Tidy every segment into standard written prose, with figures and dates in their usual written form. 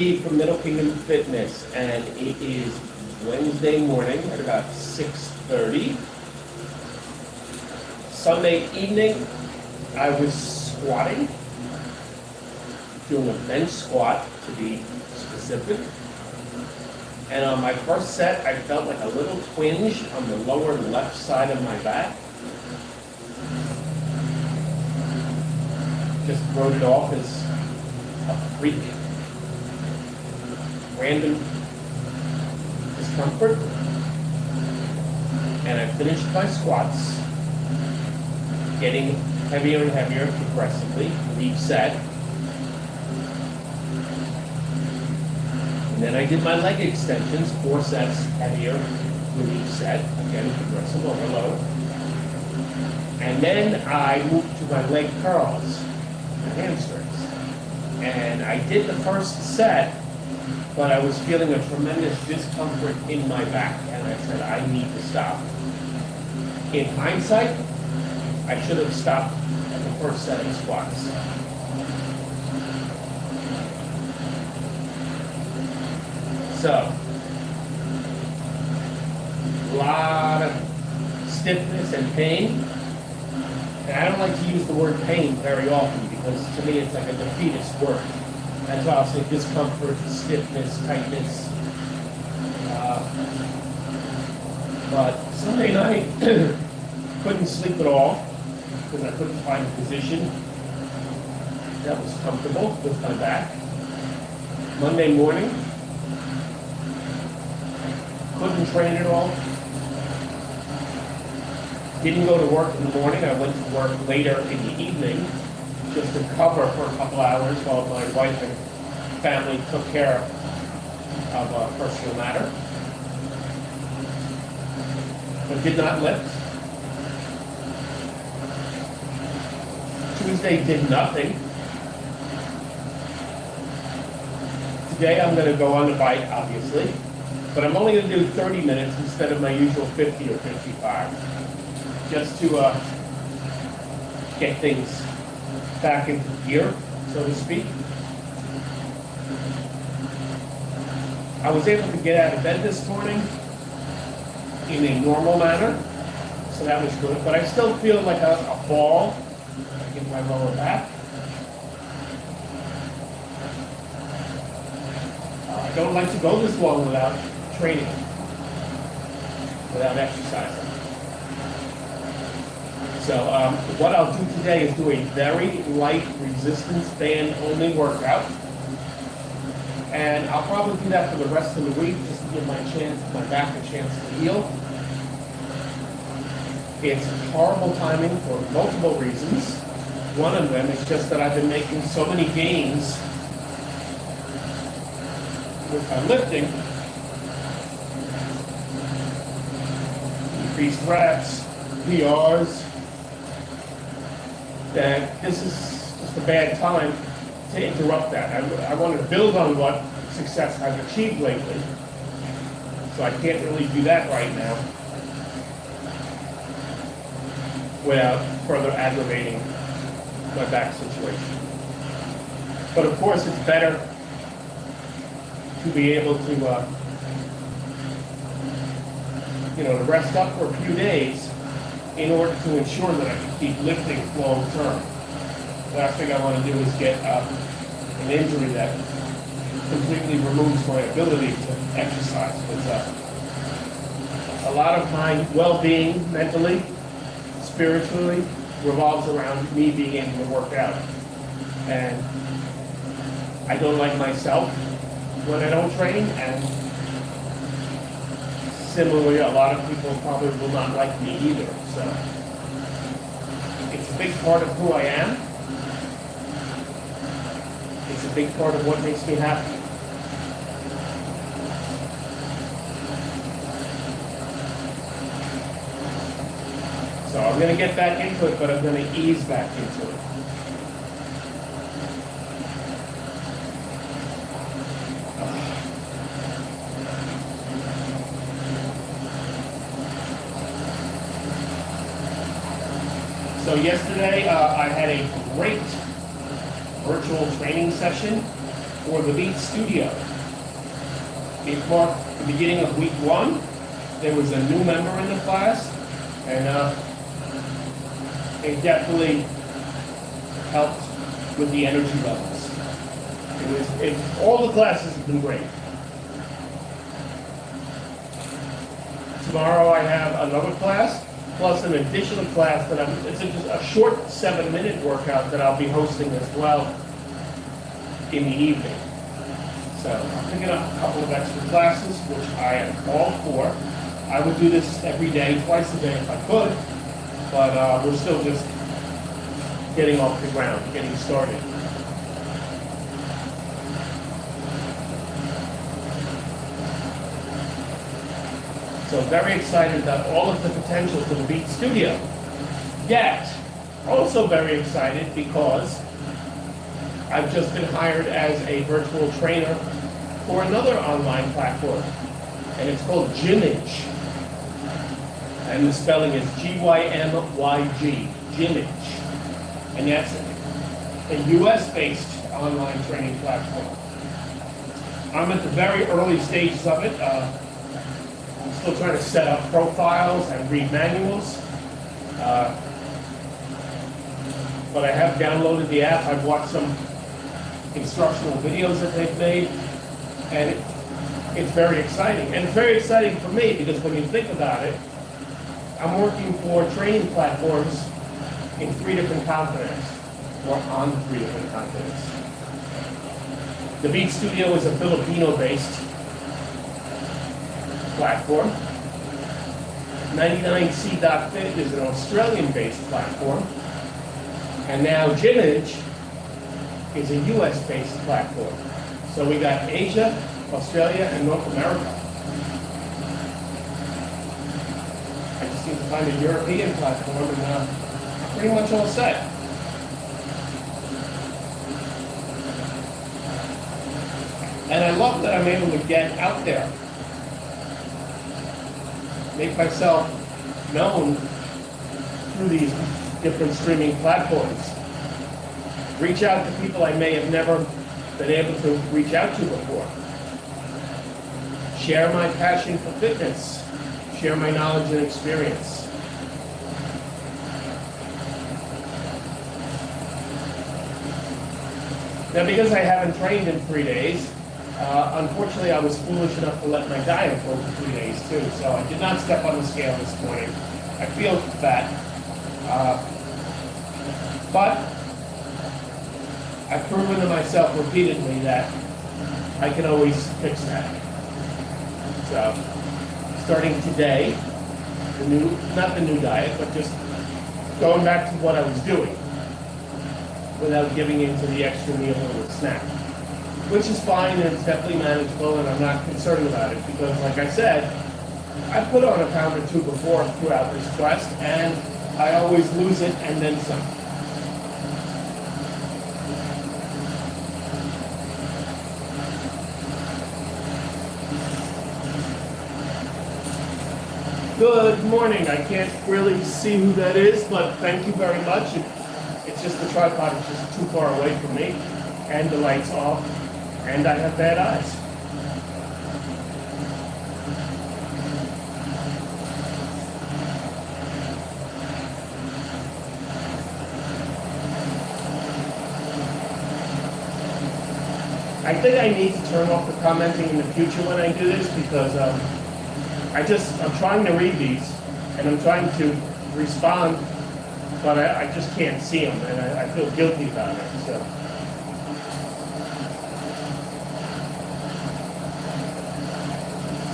From Middle Kingdom Fitness, and it is Wednesday morning at about 6:30. Sunday evening, I was squatting, doing a bench squat to be specific. And on my first set, I felt like a little twinge on the lower left side of my back. Just wrote it off as a freak. Random discomfort, and I finished my squats, getting heavier and heavier progressively with each set. And then I did my leg extensions, 4 sets heavier with each set, again progressive overload. And then I moved to my leg curls and hamstrings. And I did the first set, but I was feeling a tremendous discomfort in my back, and I said, I need to stop. In hindsight, I should have stopped at the first set of squats. So, a lot of stiffness and pain. And I don't like to use the word pain very often, because to me it's like a defeatist word. That's why I'll say discomfort, stiffness, tightness. But Sunday night, couldn't sleep at all because I couldn't find a position that was comfortable with my back. Monday morning, couldn't train at all. Didn't go to work in the morning. I went to work later in the evening, just to cover for a couple hours while my wife and family took care of a personal matter. But did not lift. Tuesday did nothing. Today I'm going to go on the bike, obviously, but I'm only going to do 30 minutes instead of my usual 50 or 55, just to get things back into gear, so to speak. I was able to get out of bed this morning in a normal manner, so that was good, but I still feel like a ball in my lower back. I don't like to go this long without training, without exercising. So what I'll do today is do a very light resistance band only workout. And I'll probably do that for the rest of the week, just to give my back a chance to heal. It's horrible timing for multiple reasons. One of them is just that I've been making so many gains with my lifting. Increased reps, PRs, that this is just a bad time to interrupt that. I want to build on what success I've achieved lately, so I can't really do that right now without further aggravating my back situation. But of course, it's better to be able to, to rest up for a few days in order to ensure that I can keep lifting long term. The last thing I want to do is get an injury that completely removes my ability to exercise. Because a lot of my well-being, mentally, spiritually, revolves around me being able to work out. And I don't like myself when I don't train, and similarly, a lot of people probably will not like me either. So it's a big part of who I am. It's a big part of what makes me happy. So I'm going to get back into it, but I'm going to ease back into it. So yesterday I had a great virtual training session for the Beat Studio. It marked the beginning of week 1. There was a new member in the class, and it definitely helped with the energy levels. All the classes have been great. Tomorrow I have another class, plus an additional class that it's just a short 7-minute workout that I'll be hosting as well in the evening. So I'm picking up a couple of extra classes, which I am all for. I would do this every day, twice a day if I could, but we're still just getting off the ground, getting started. So very excited about all of the potential for the Beat Studio. Yet, also very excited because I've just been hired as a virtual trainer for another online platform, and it's called Gymage. And the spelling is Gymyg, Gymage. And that's a US-based online training platform. I'm at the very early stages of it. I'm still trying to set up profiles and read manuals. But I have downloaded the app. I've watched some instructional videos that they've made, and it's very exciting. And it's very exciting for me because when you think about it, I'm working for training platforms in 3 different continents, or on 3 different continents. The Beat Studio is a Filipino-based platform. 99C.Fit is an Australian-based platform. And now Gymage is a US-based platform. So we got Asia, Australia, and North America. I just need to find a European platform, and I'm pretty much all set. And I love that I'm able to get out there, make myself known through these different streaming platforms, reach out to people I may have never been able to reach out to before, share my passion for fitness, share my knowledge and experience. Now, because I haven't trained in 3 days, unfortunately I was foolish enough to let my diet go for 3 days too, so I did not step on the scale this morning. I feel fat, but I've proven to myself repeatedly that I can always fix that. So, starting today, not the new diet, but just going back to what I was doing without giving in to the extra meal or the snack, which is fine and it's definitely manageable, and I'm not concerned about it because, like I said, I put on 1 pound or 2 before throughout this quest, and I always lose it and then some. Good morning. I can't really see who that is, but thank you very much. It's just the tripod is just too far away from me, and the light's off, and I have bad eyes. I think I need to turn off the commenting in the future when I do this because I'm trying to read these and I'm trying to respond, but I just can't see them and I feel guilty about it. So.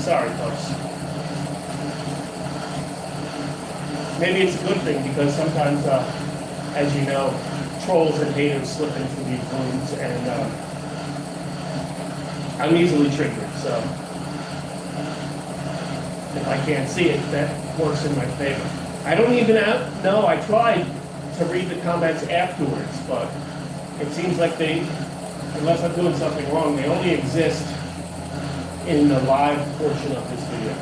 Sorry, folks. Maybe it's a good thing because sometimes, as you know, trolls and haters slip into these rooms and I'm easily triggered, so if I can't see it, that works in my favor. I don't even know, I tried to read the comments afterwards, but it seems like unless I'm doing something wrong, they only exist in the live portion of this video.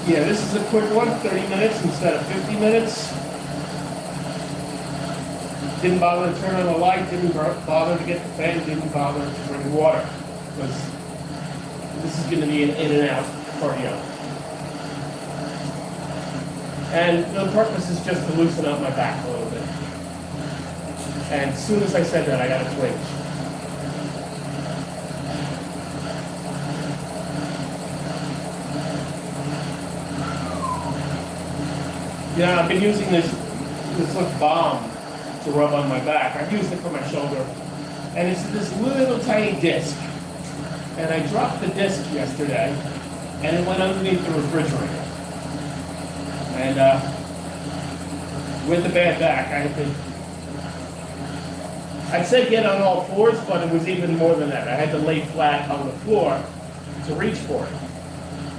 Yeah, this is a quick one, 30 minutes instead of 50 minutes. Didn't bother to turn on the light, didn't bother to get the fan, didn't bother to bring water. Because this is going to be an in and out cardio. And the purpose is just to loosen up my back a little bit. And as soon as I said that, I got a twinge. Yeah, I've been using this little balm to rub on my back. I've used it for my shoulder. And it's this little tiny disc. And I dropped the disc yesterday, and it went underneath the refrigerator. And with the bad back, I had to, I'd say get on all fours, but it was even more than that. I had to lay flat on the floor to reach for it.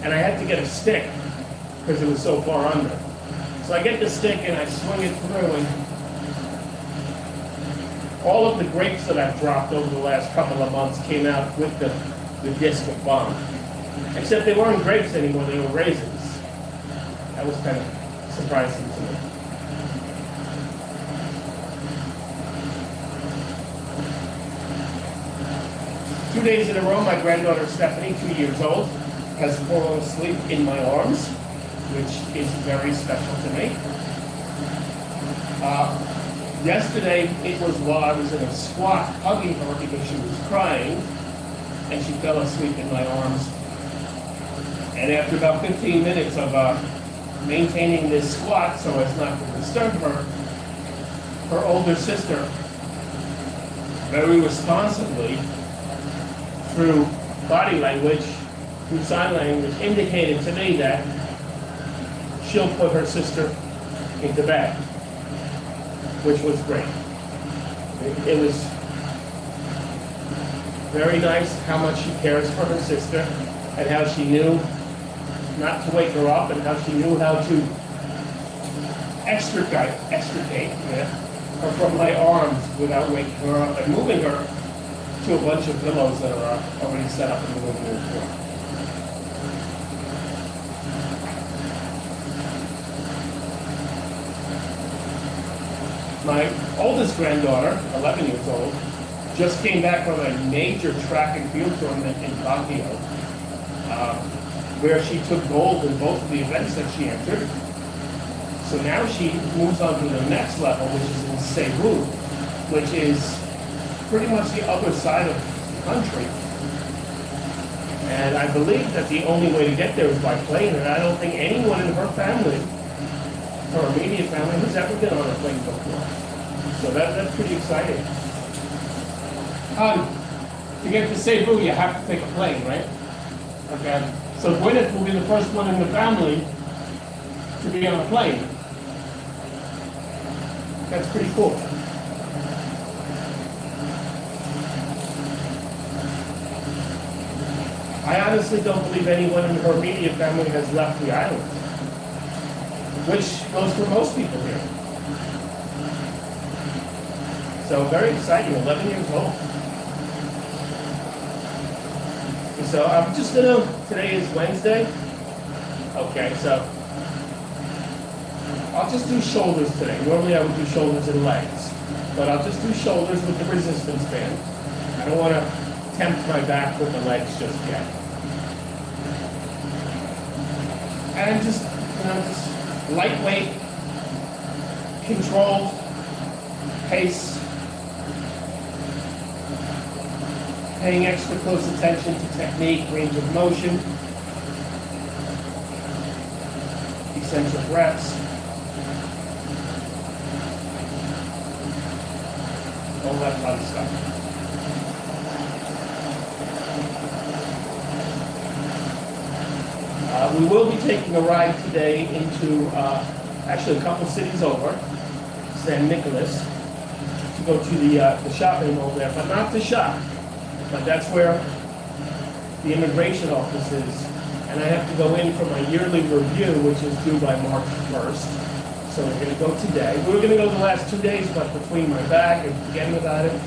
And I had to get a stick because it was so far under. So I get the stick and I swing it through, and all of the grapes that I've dropped over the last couple of months came out with the disc of balm. Except they weren't grapes anymore, they were raisins. That was kind of surprising to me. Two days in a row, my granddaughter Stephanie, 2 years old, has fallen asleep in my arms, which is very special to me. Yesterday, it was while I was in a squat hugging her because she was crying, and she fell asleep in my arms. And after about 15 minutes of maintaining this squat so as not to disturb her, her older sister very responsibly, through body language, through sign language, indicated to me that she'll put her sister into bed, which was great. It was very nice how much she cares for her sister and how she knew not to wake her up and how she knew how to extricate her from my arms without waking her up and moving her to a bunch of pillows that are already set up in the living room floor. My oldest granddaughter, 11 years old, just came back from a major track and field tournament in Baguio, where she took gold in both of the events that she entered. So now she moves on to the next level, which is in Cebu, which is pretty much the other side of the country. And I believe that the only way to get there is by plane, and I don't think anyone in her family, her immediate family, has ever been on a plane before. So that's pretty exciting. To get to Cebu, you have to take a plane, right? Okay. So Gwyneth will be the first one in the family to be on a plane. That's pretty cool. I honestly don't believe anyone in her immediate family has left the island, which goes for most people here. So very exciting, 11 years old. So I'm just gonna, today is Wednesday. Okay, so I'll just do shoulders today. Normally I would do shoulders and legs, but I'll just do shoulders with the resistance band. I don't want to tempt my back with the legs just yet. And just, just lightweight, controlled pace, paying extra close attention to technique, range of motion, eccentric reps, all that fun stuff. We will be taking a ride today into actually a couple cities over, San Nicolas, to go to the shopping mall there, but not to shop. But that's where the immigration office is. And I have to go in for my yearly review, which is due by March 1st. So we're going to go today. We were going to go the last 2 days, but between my back and forgetting about it.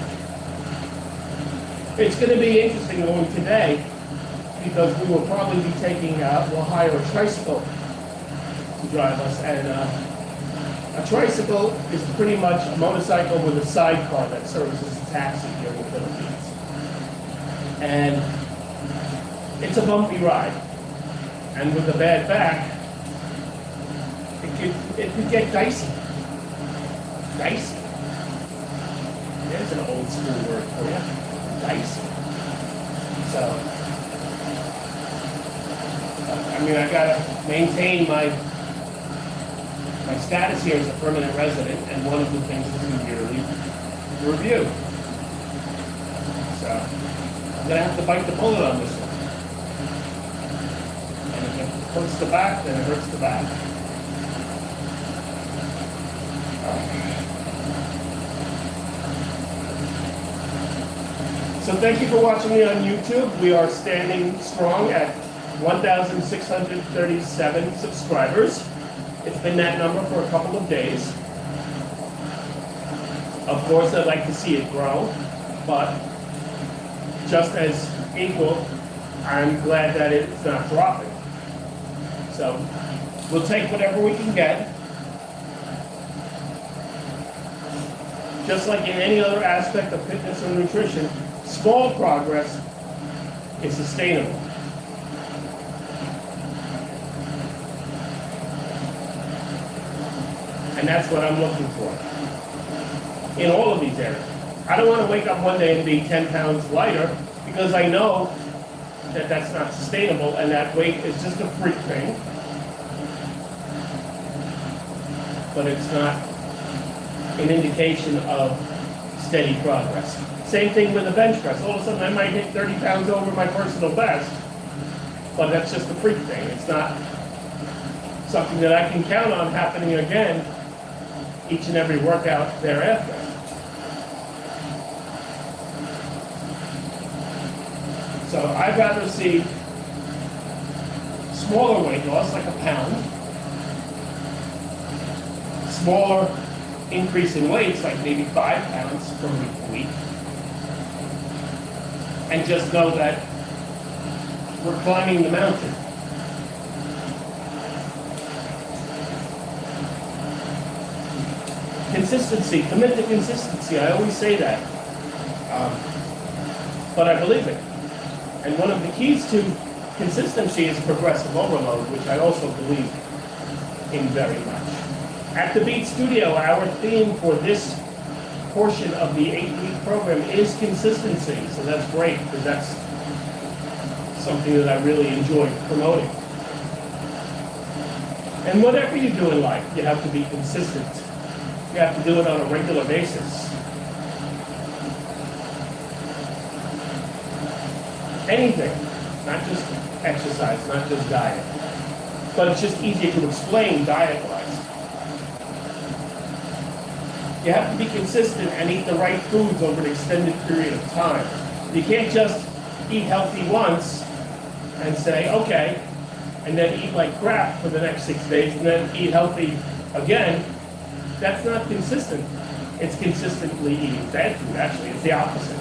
It's going to be interesting going today because we will probably be taking, we'll hire a tricycle to drive us, and a tricycle is pretty much a motorcycle with a sidecar that serves as a taxi here in the Philippines. And it's a bumpy ride. And with a bad back, it could get dicey. Dicey. There's an old school word for you. Dicey. So, I mean, I gotta maintain my status here as a permanent resident, and one of the things is a yearly review. So, I'm gonna have to bite the bullet on this one. And if it hurts the back, then it hurts the back. So thank you for watching me on YouTube. We are standing strong at 1,637 subscribers. It's been that number for a couple of days. Of course, I'd like to see it grow, but just as equal, I'm glad that it's not dropping. So we'll take whatever we can get. Just like in any other aspect of fitness or nutrition, small progress is sustainable. And that's what I'm looking for in all of these areas. I don't want to wake up one day and be 10 pounds lighter, because I know that that's not sustainable, and that weight is just a freak thing. But it's not an indication of steady progress. Same thing with the bench press. All of a sudden I might hit 30 pounds over my personal best, but that's just a freak thing. It's not something that I can count on happening again each and every workout thereafter. So I'd rather see smaller weight loss, like a pound, smaller increase in weights, like maybe 5 pounds from week to week, and just know that we're climbing the mountain. Consistency, commit to consistency. I always say that, but I believe it. And one of the keys to consistency is progressive overload, which I also believe in very much. At the Beat Studio, our theme for this portion of the 8-week program is consistency. So that's great, because that's something that I really enjoy promoting. And whatever you do in life, you have to be consistent. You have to do it on a regular basis. Anything, not just exercise, not just diet. But it's just easier to explain diet-wise. You have to be consistent and eat the right foods over an extended period of time. You can't just eat healthy once and say, okay, and then eat like crap for the next 6 days, and then eat healthy again. That's not consistent. It's consistently eating bad food, actually. It's the opposite.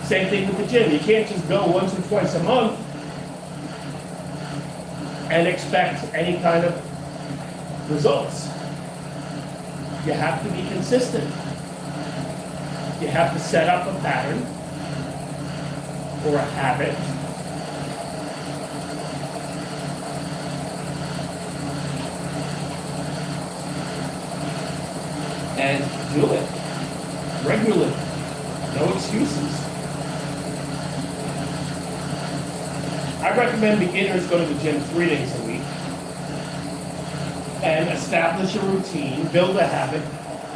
Same thing with the gym. You can't just go once or twice a month and expect any kind of results. You have to be consistent. You have to set up a pattern or a habit. And do it regularly. No excuses. I recommend beginners go to the gym 3 days a week and establish a routine, build a habit.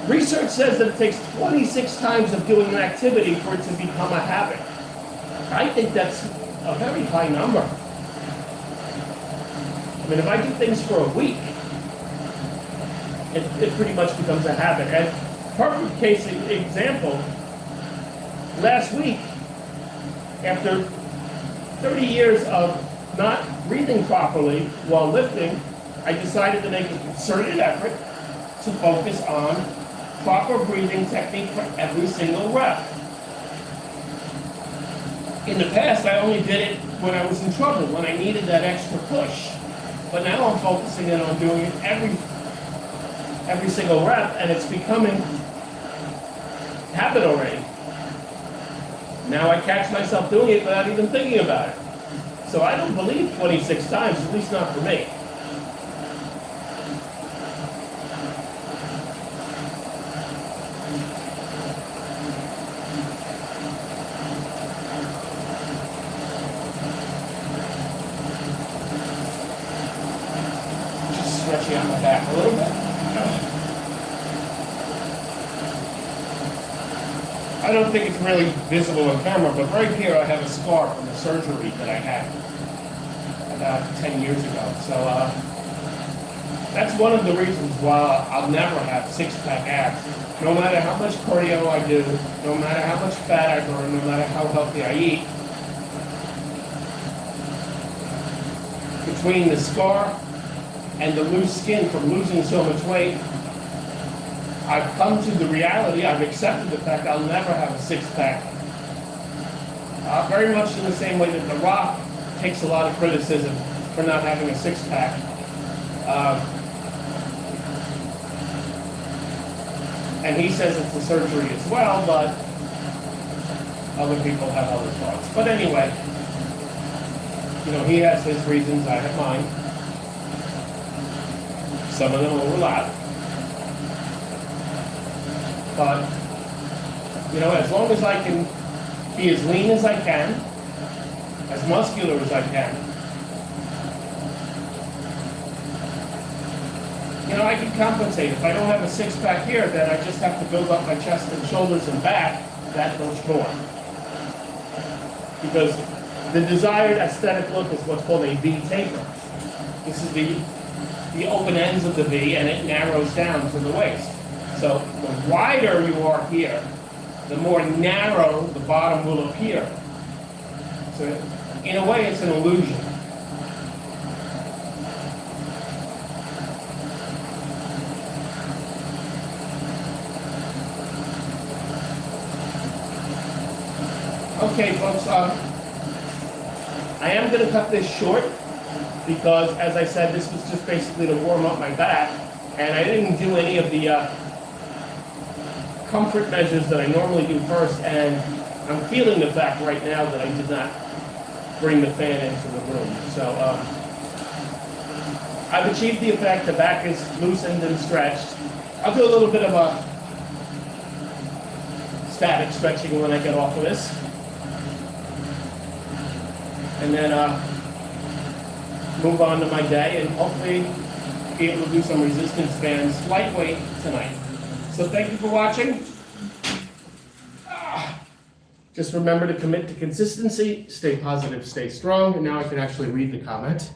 Research says that it takes 26 times of doing an activity for it to become a habit. I think that's a very high number. I mean, if I do things for a week, it pretty much becomes a habit. And perfect case example, last week, after 30 years of not breathing properly while lifting, I decided to make a concerted effort to focus on proper breathing technique for every single rep. In the past, I only did it when I was in trouble, when I needed that extra push. But now I'm focusing in on doing it every single rep, and it's becoming habit already. Now I catch myself doing it without even thinking about it. So I don't believe 26 times, at least not for me. Just stretching out my back a little bit. I don't think it's really visible on camera, but right here I have a scar from the surgery that I had about 10 years ago. So that's one of the reasons why I'll never have six-pack abs. No matter how much cardio I do, no matter how much fat I burn, no matter how healthy I eat, between the scar and the loose skin from losing so much weight, I've come to the reality, I've accepted the fact I'll never have a six-pack. Very much in the same way that The Rock takes a lot of criticism for not having a six-pack. And he says it's the surgery as well, but other people have other thoughts. But anyway, you know, he has his reasons, I have mine. Some of them overlap. But, you know, as long as I can be as lean as I can, as muscular as I can, you know, I can compensate. If I don't have a six-pack here, then I just have to build up my chest and shoulders and back that much more. Because the desired aesthetic look is what's called a V taper. This is the open ends of the V, and it narrows down to the waist. So the wider you are here, the more narrow the bottom will appear. So in a way, it's an illusion. Okay, folks, I am going to cut this short because, as I said, this was just basically to warm up my back, and I didn't do any of the comfort measures that I normally do first, and I'm feeling the fact right now that I did not bring the fan into the room. So I've achieved the effect. The back is loosened and stretched. I'll do a little bit of a static stretching when I get off of this. And then move on to my day and hopefully be able to do some resistance bands lightweight tonight. So thank you for watching. Just remember to commit to consistency, stay positive, stay strong, and now I can actually read the comment.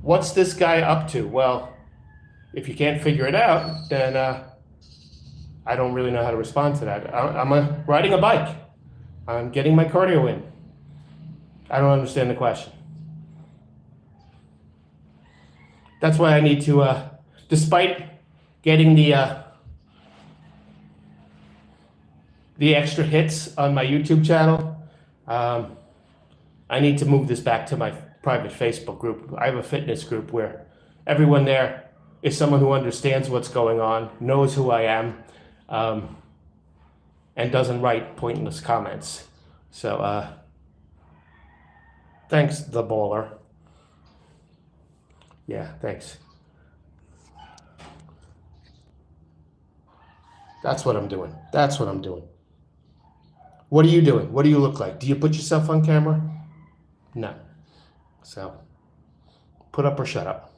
What's this guy up to? Well, if you can't figure it out, then I don't really know how to respond to that. I'm riding a bike. I'm getting my cardio in. I don't understand the question. That's why I need to, despite getting the extra hits on my YouTube channel, I need to move this back to my private Facebook group. I have a fitness group where everyone there is someone who understands what's going on, knows who I am, and doesn't write pointless comments. So, thanks, the baller. Yeah, thanks. That's what I'm doing. That's what I'm doing. What are you doing? What do you look like? Do you put yourself on camera? No. So, put up or shut up.